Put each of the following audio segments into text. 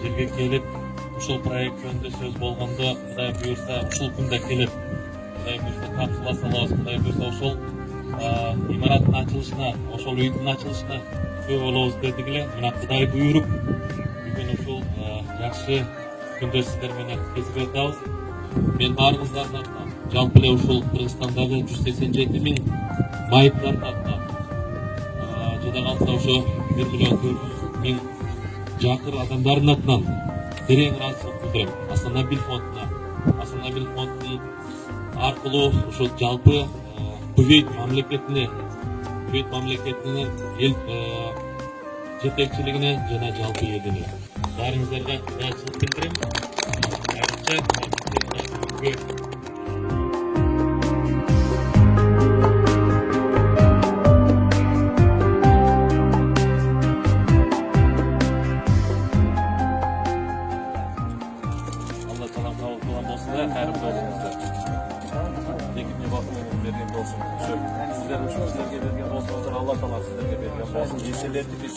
жерге келип ушул проект жөнүндө сөз болгондо Кудай буюрса ушул күндө келип Кудай буюрса капсула салабыз. Кудай буюрса ошол имараттын ачылышына, ошол үйдүн ачылышына күбө болобуз дедик эле. Мына Кудай буйруп бүгүн ушул жакшы күндө сиздер менен кезигип атабыз. Мен баарыңыздардын атынан, жалпы эле ушул Кыргызстандагы 187.000 майыптардын атынан, жада калса ошо 1.400.000 жакыр адамдардын атынан терең ыраазычылык билдирем. Астана-Бил фондуна, Астана-Бил фондунун аркылуу ошо жалпы Кувейт мамлекетине эл жетекчилигине жана жалпы элине баарыңыздарга ыраазычылык билдирем. Айрыкча Алла таалам кабыл кылган болсун да, кайрымдуу болсуңуздар. Тегине бакылып берген болсун. Ушу сиздер ушуларга берген болсоңуздар, Алла таалам сиздерге берген болсун. Эселетип эч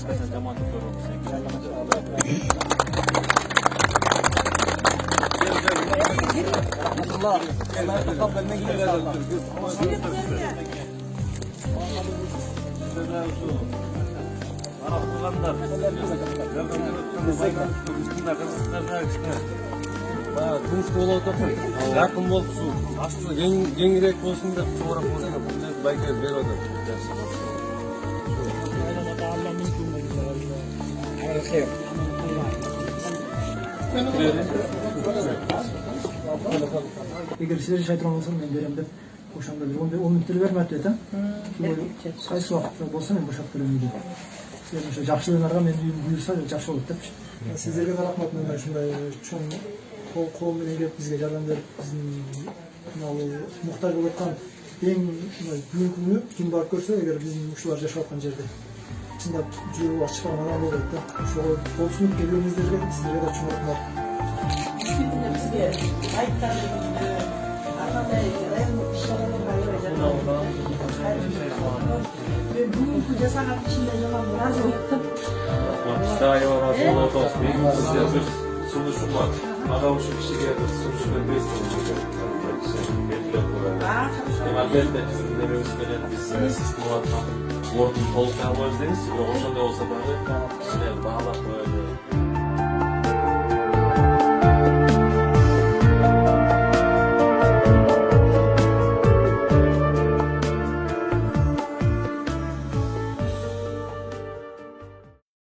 качан жамандык көрбөңүз. Жұмыс болып отырсын, жақын болып су, асты кеңірек болсын деп тоғырақ болсын деп бұл байкер беріп отыр. Егер сіздер шайтырған болса, мен берем деп, ошанда бір 10 минуттер бермей айтты. Қайсы уақытта болса, мен бошап берем дейді. Сіздердің жақшылығыңарға мен үйім бұйырса, жақсы болады депші. Сіздерге рахмат, мен шындай чоң қол менен келіп бізге жардам беріп, біздің мұқтаж болып жатқан ең бүгінгі күні кім барып көрсе, егер біздің ушулар жашап жатқан жерде шындап жүрегі ашып шыққан адам болып жатты. Ошол болсынып келгениңиздерге сіздерге да чоң рахмат. Бізге айттарыңызды, артындай райондық бүгінгі жасаған ішінде жаман разы болдым. Sunuşum var. Adam şu kişiye de sunuşunu besliyor. Elbette bizim de biz sistem olarak ordu polka var deriz. O da olsa da kişiler